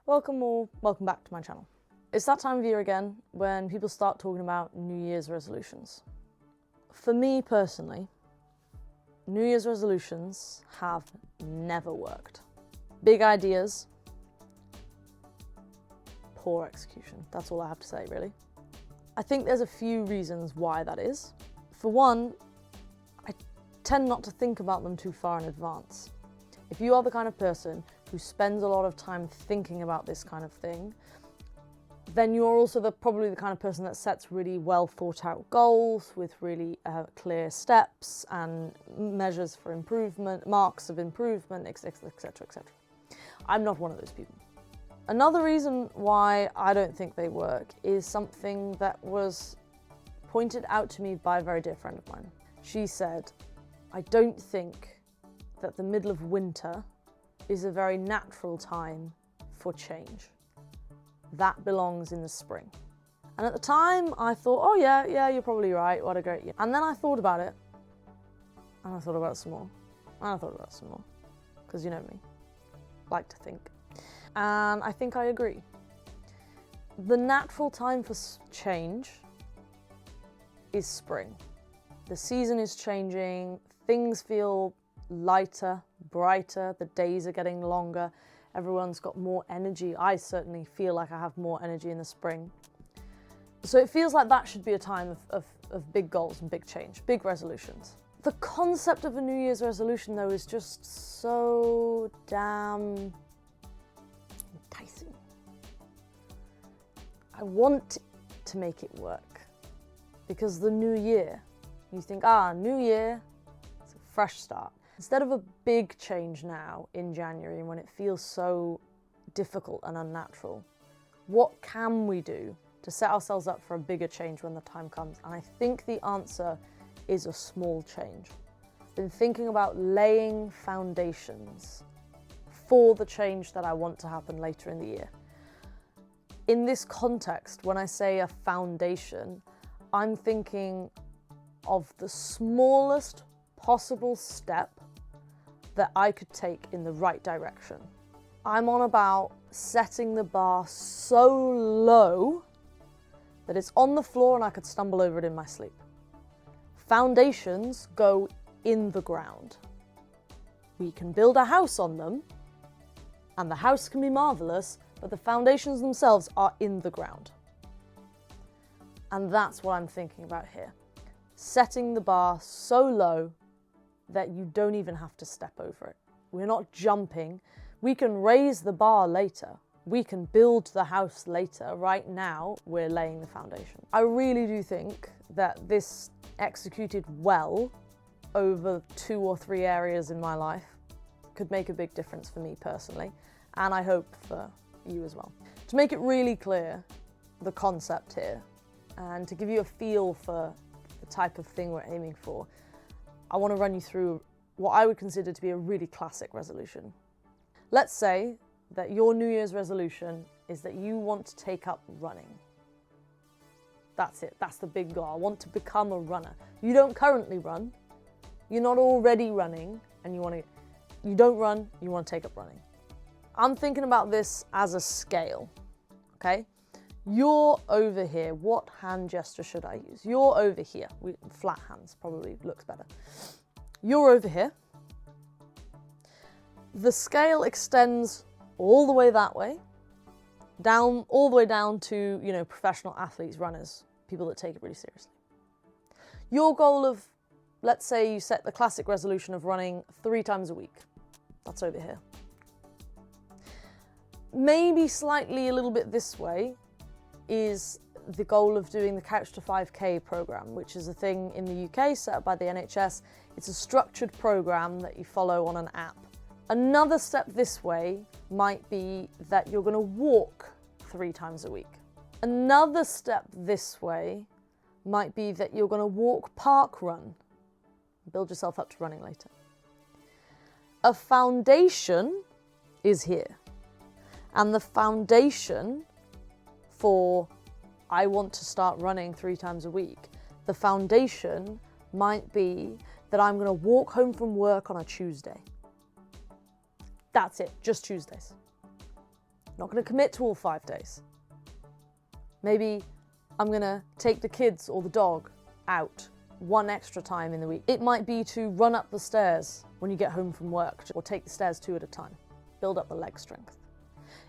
Welcome or welcome back to my channel. It's that time of year again when people start talking about New Year's resolutions. For me personally, New Year's resolutions have never worked. Big ideas, poor execution. That's all I have to say, really. I think there's a few reasons why that is. For one, I tend not to think about them too far in advance. If you are the kind of person who spends a lot of time thinking about this kind of thing, then you're also probably the kind of person that sets really well thought out goals with really clear steps and measures for improvement, marks of improvement, etc., etc., etc. I'm not one of those people. Another reason why I don't think they work is something that was pointed out to me by a very dear friend of mine. She said, I don't think that the middle of winter is a very natural time for change. That belongs in the spring. And at the time I thought, oh yeah, you're probably right, what a great year. And then I thought about it, and I thought about it some more, and I thought about it some more, because you know me, like to think. And I think I agree. The natural time for change is spring. The season is changing, things feel lighter, brighter, the days are getting longer, everyone's got more energy. I certainly feel like I have more energy in the spring. So it feels like that should be a time of big goals and big change, big resolutions. The concept of a New Year's resolution, though, is just so damn enticing. I want to make it work because the new year, you think, new year, it's a fresh start. Instead of a big change now in January when it feels so difficult and unnatural, what can we do to set ourselves up for a bigger change when the time comes? And I think the answer is a small change. I've been thinking about laying foundations for the change that I want to happen later in the year. In this context, when I say a foundation, I'm thinking of the smallest possible step that I could take in the right direction. I'm on about setting the bar so low that it's on the floor and I could stumble over it in my sleep. Foundations go in the ground. We can build a house on them, and the house can be marvelous, but the foundations themselves are in the ground. And that's what I'm thinking about here. Setting the bar so low that you don't even have to step over it. We're not jumping. We can raise the bar later. We can build the house later. Right now, we're laying the foundation. I really do think that this executed well over 2 or 3 areas in my life could make a big difference for me personally, and I hope for you as well. To make it really clear, the concept here, and to give you a feel for the type of thing we're aiming for, I want to run you through what I would consider to be a really classic resolution. Let's say that your New Year's resolution is that you want to take up running. That's it, that's the big goal. I want to become a runner. You don't currently run, you're not already running, and you don't run, you want to take up running. I'm thinking about this as a scale, okay? You're over here. What hand gesture should I use? You're over here. Flat hands probably looks better. You're over here. The scale extends all the way that way, all the way down to, professional athletes, runners, people that take it really seriously. Your goal of, let's say you set the classic resolution of running 3 times a week. That's over here. Maybe slightly a little bit this way is the goal of doing the Couch to 5K program, which is a thing in the UK set up by the NHS. It's a structured program that you follow on an app. Another step this way might be that you're going to walk 3 times a week. Another step this way might be that you're going to walk, park, run. Build yourself up to running later. A foundation is here. And the foundation for I want to start running 3 times a week, the foundation might be that I'm going to walk home from work on a Tuesday. That's it, just Tuesdays. not going to commit to all 5 days. Maybe I'm going to take the kids or the dog out one extra time in the week. It might be to run up the stairs when you get home from work, or take the stairs 2 at a time. Build up the leg strength.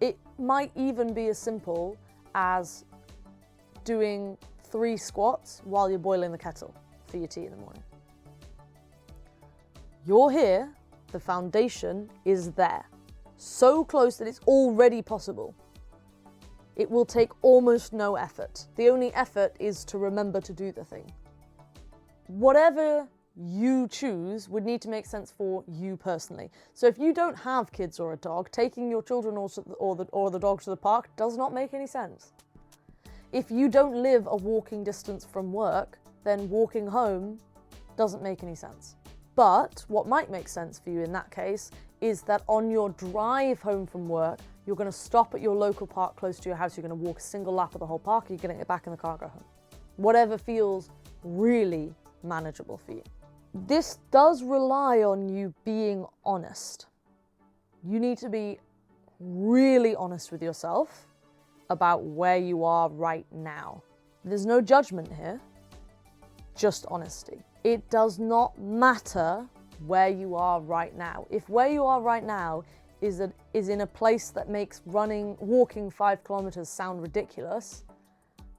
It might even be as simple as doing 3 squats while you're boiling the kettle for your tea in the morning. You're here, the foundation is there. So close that it's already possible. It will take almost no effort. The only effort is to remember to do the thing. Whatever you choose would need to make sense for you personally. So if you don't have kids or a dog, taking your children or the dog to the park does not make any sense. If you don't live a walking distance from work, then walking home doesn't make any sense. But what might make sense for you in that case is that on your drive home from work, you're going to stop at your local park close to your house, you're going to walk a single lap of the whole park, you're going to get back in the car and go home. Whatever feels really manageable for you. This does rely on you being honest. You need to be really honest with yourself about where you are right now. There's no judgment here, just honesty. It does not matter where you are right now. If where you are right now is in a place that makes walking 5 kilometers sound ridiculous,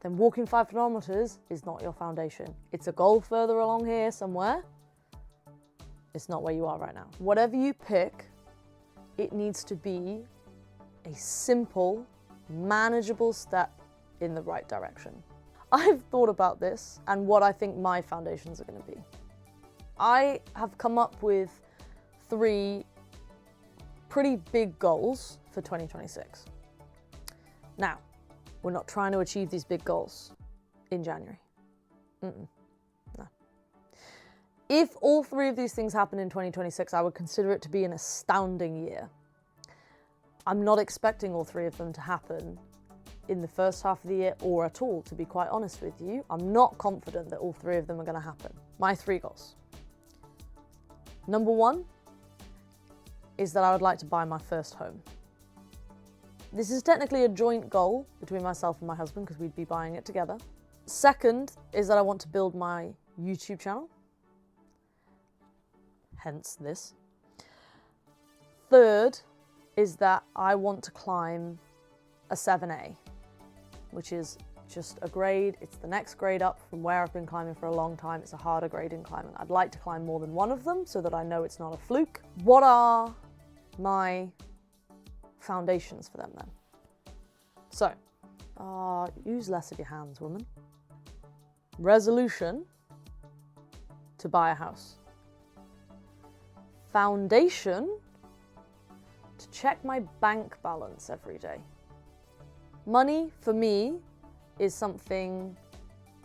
then walking 5 kilometers is not your foundation. It's a goal further along here somewhere. It's not where you are right now. Whatever you pick, it needs to be a simple, manageable step in the right direction. I've thought about this and what I think my foundations are going to be. I have come up with 3 pretty big goals for 2026. Now, we're not trying to achieve these big goals in January. No. If all 3 of these things happen in 2026, I would consider it to be an astounding year. I'm not expecting all 3 of them to happen in the first half of the year or at all, to be quite honest with you. I'm not confident that all 3 of them are going to happen. My 3 goals. Number 1 is that I would like to buy my first home. This is technically a joint goal between myself and my husband because we'd be buying it together. Second is that I want to build my YouTube channel. Hence this. Third is that I want to climb a 7A, which is just a grade. It's the next grade up from where I've been climbing for a long time. It's a harder grade in climbing. I'd like to climb more than one of them so that I know it's not a fluke. What are my foundations for them then? So, use less of your hands, woman. Resolution to buy a house. Foundation to check my bank balance every day. Money, for me, is something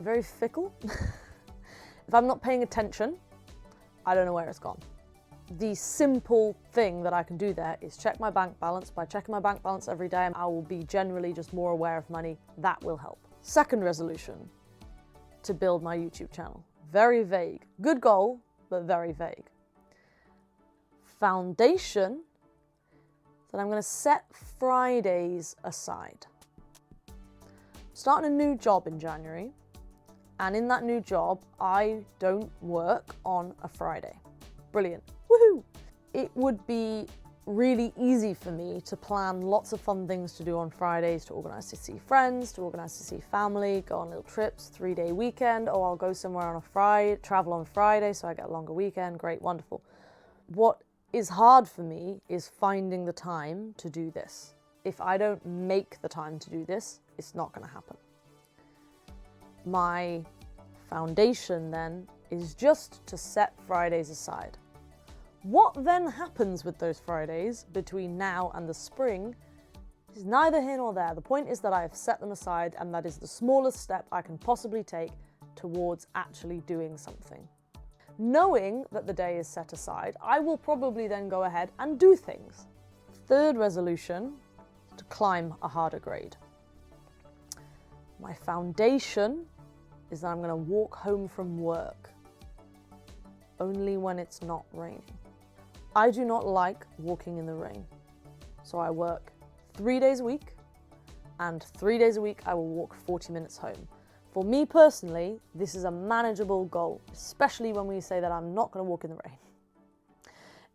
very fickle. If I'm not paying attention, I don't know where it's gone. The simple thing that I can do there is check my bank balance. By checking my bank balance every day, I will be generally just more aware of money. That will help. Second resolution, to build my YouTube channel. Very vague. Good goal, but very vague. Foundation, that I'm going to set Fridays aside. Starting a new job in January, and in that new job, I don't work on a Friday. Brilliant. Woohoo! It would be really easy for me to plan lots of fun things to do on Fridays, to organise to see friends, to organise to see family, go on little trips, 3-day weekend. Oh, I'll go somewhere on a Friday, travel on Friday, so I get a longer weekend. Great, wonderful. What is hard for me is finding the time to do this. If I don't make the time to do this, it's not going to happen. My foundation then is just to set Fridays aside. What then happens with those Fridays between now and the spring is neither here nor there. The point is that I have set them aside, and that is the smallest step I can possibly take towards actually doing something. Knowing that the day is set aside, I will probably then go ahead and do things. Third resolution, to climb a harder grade. My foundation is that I'm going to walk home from work only when it's not raining. I do not like walking in the rain, so I work 3 days a week, and 3 days a week I will walk 40 minutes home. For me personally, this is a manageable goal, especially when we say that I'm not going to walk in the rain.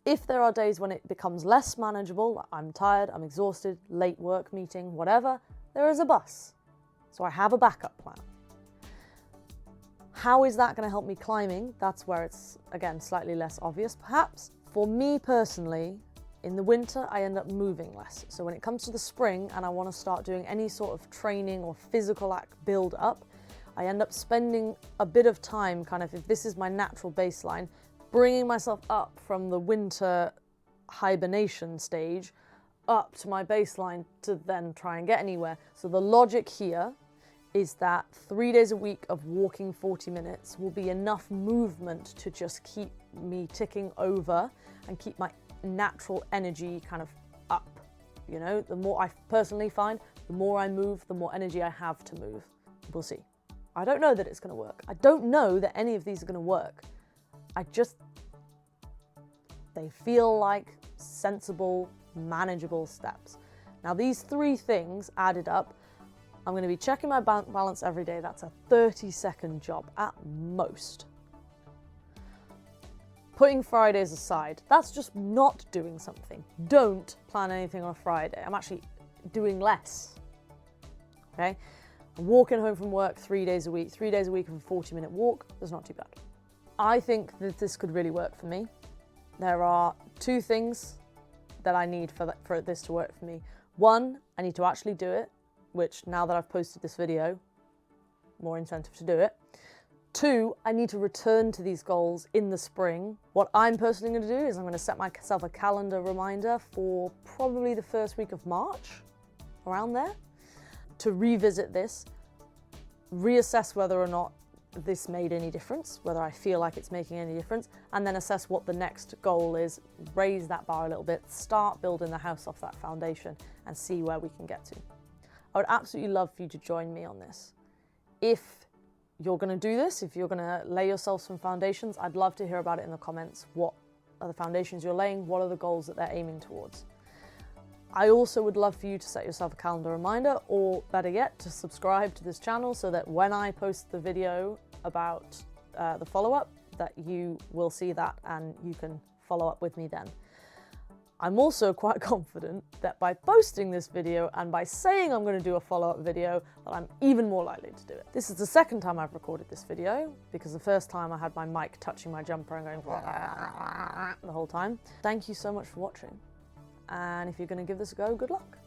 If there are days when it becomes less manageable, like I'm tired, I'm exhausted, late work meeting, whatever, there is a bus. So I have a backup plan. How is that going to help me climbing? That's where it's, again, slightly less obvious, perhaps. For me personally, in the winter, I end up moving less. So when it comes to the spring and I want to start doing any sort of training or physical build up, I end up spending a bit of time, kind of, if this is my natural baseline, bringing myself up from the winter hibernation stage up to my baseline to then try and get anywhere. So the logic here is that 3 days a week of walking 40 minutes will be enough movement to just keep me ticking over and keep my natural energy kind of up. You know, the more I personally find, the more I move, the more energy I have to move. We'll see. I don't know that it's going to work. I don't know that any of these are going to work. They feel like sensible, manageable steps. Now these 3 things added up, I'm going to be checking my balance every day. That's a 30-second job at most. Putting Fridays aside, that's just not doing something. Don't plan anything on a Friday. I'm actually doing less. Okay? I'm walking home from work 3 days a week. 3 days a week of a 40-minute walk, that's not too bad. I think that this could really work for me. There are 2 things that I need for this to work for me. 1, I need to actually do it, which now that I've posted this video, more incentive to do it. 2, I need to return to these goals in the spring. What I'm personally going to do is I'm going to set myself a calendar reminder for probably the first week of March, around there, to revisit this, reassess whether or not this made any difference, whether I feel like it's making any difference, and then assess what the next goal is, raise that bar a little bit, start building the house off that foundation and see where we can get to. I would absolutely love for you to join me on this. If you're going to do this, if you're going to lay yourself some foundations, I'd love to hear about it in the comments. What are the foundations you're laying? What are the goals that they're aiming towards? I also would love for you to set yourself a calendar reminder, or better yet, to subscribe to this channel so that when I post the video about the follow-up, that you will see that and you can follow up with me then. I'm also quite confident that by posting this video and by saying I'm going to do a follow-up video, that I'm even more likely to do it. This is the second time I've recorded this video, because the first time I had my mic touching my jumper and going the whole time. Thank you so much for watching. And if you're going to give this a go, good luck.